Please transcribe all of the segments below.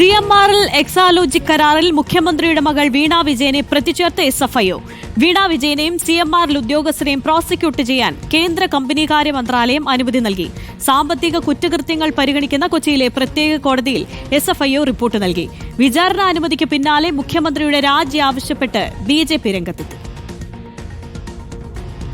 CMRL Exalogic കരാറിൽ മുഖ്യമന്ത്രിയുടെ മകൾ വീണ വിജയനെ പ്രതിചേർത്ത് SFIO. വീണ വിജയനെയും CMRL ഉദ്യോഗസ്ഥരെയും പ്രോസിക്യൂട്ട് ചെയ്യാൻ കേന്ദ്ര കമ്പനികാര്യ മന്ത്രാലയം അനുമതി നൽകി. സാമ്പത്തിക കുറ്റകൃത്യങ്ങൾ പരിഗണിക്കുന്ന കൊച്ചിയിലെ പ്രത്യേക കോടതിയിൽ SFIO റിപ്പോർട്ട് നൽകി. വിചാരണ അനുമതിക്ക് പിന്നാലെ മുഖ്യമന്ത്രിയുടെ രാജി ആവശ്യപ്പെട്ട് BJP രംഗത്തെത്തി.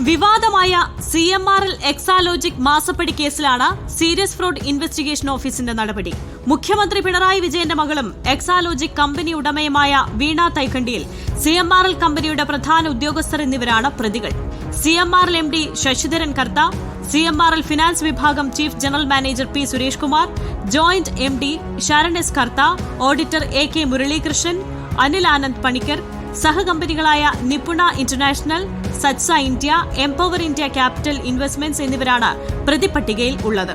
വിവാദമായ CMRL എക്സാലോജിക് മാസപ്പടി കേസിലാണ് സീരിയസ് ഫ്രോഡ് ഇൻവെസ്റ്റിഗേഷൻ ഓഫീസിന്റെ നടപടി. മുഖ്യമന്ത്രി പിണറായി വിജയന്റെ മകളും എക്സാലോജിക് കമ്പനി ഉടമയുമായ വീണ തൈക്കണ്ടിയിൽ CMRL കമ്പനിയുടെ പ്രധാന ഉദ്യോഗസ്ഥർ എന്നിവരാണ് പ്രതികൾ. CMRL MD Sasidharan Kartha, CMRL finance വിഭാഗം chief general manager P. Suresh Kumar, joint MD Saran S. Kartha, auditor AK Muralikrishnan, Anil Anand Panicker, സഹകമ്പനികളായ Nipuna international, Satsa India, Empower India Capital Investments എന്നിവരാണ് പ്രതിപട്ടികയിൽ ഉള്ളത്.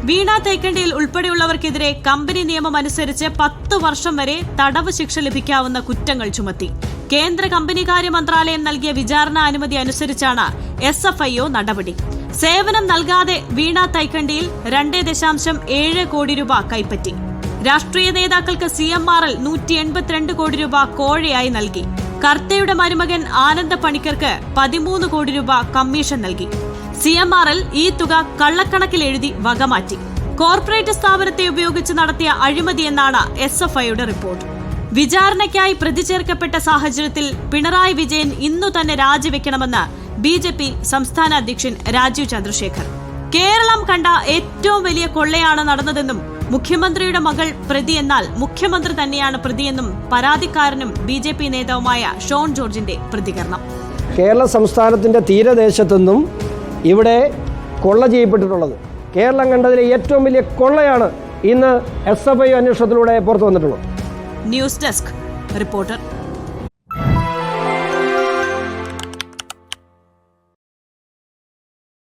വീണ തൈക്കണ്ടിയിൽ ഉൾപ്പെടെയുള്ളവർക്കെതിരെ കമ്പനി നിയമം അനുസരിച്ച് 10 വർഷം വരെ തടവ് ശിക്ഷ ലഭിക്കാവുന്ന കുറ്റങ്ങൾ ചുമത്തി. കേന്ദ്ര കമ്പനികാര്യ മന്ത്രാലയം നൽകിയ വിചാരണ അനുമതി അനുസരിച്ചാണ് SFIO നടപടി. സേവനം നൽകാതെ വീണ തൈക്കണ്ടിയിൽ 2.7 കോടി രൂപ കൈപ്പറ്റി. രാഷ്ട്രീയ നേതാക്കൾക്ക് CMRL 182 കോടി രൂപ കോഴയായി നൽകി. കർത്തയുടെ മരുമകൻ ആനന്ദ പണിക്കർക്ക് 13 കോടി രൂപ കമ്മീഷൻ നൽകി. CMRL ഈ തുക കള്ളക്കണക്കിൽ എഴുതി വകമാറ്റി. കോർപ്പറേറ്റ് സ്ഥാപനത്തെ ഉപയോഗിച്ച് നടത്തിയ അഴിമതിയെന്നാണ് SFIയുടെ റിപ്പോർട്ട്. വിചാരണയ്ക്കായി പ്രതി ചേർക്കപ്പെട്ട സാഹചര്യത്തിൽ പിണറായി വിജയൻ ഇന്നു തന്നെ രാജിവെക്കണമെന്ന് BJP സംസ്ഥാന അധ്യക്ഷൻ രാജീവ് ചന്ദ്രശേഖർ. കേരളം കണ്ട ഏറ്റവും വലിയ കൊള്ളയാണ് നടന്നതെന്നും മുഖ്യമന്ത്രിയുടെ മകൾ പ്രതിയെന്നാൽ മുഖ്യമന്ത്രി തന്നെയാണ് പ്രതിയെന്നും പരാതിക്കാരനും BJP നേതാവുമായ ഷോൺ ജോർജിന്റെ പ്രതികരണം. കേരള സംസ്ഥാനത്തിൻ്റെ തീരദേശത്തുനിന്നും ഇവിടെ കൊള്ള ചെയ്യപ്പെട്ടിട്ടുള്ളത് കേരളം കണ്ടതിലെ ഏറ്റവും വലിയ കൊള്ളയാണ് ഇന്ന് SFIO അന്വേഷണത്തിലൂടെ പുറത്തു വന്നിട്ടുള്ളത്. News desk reporter.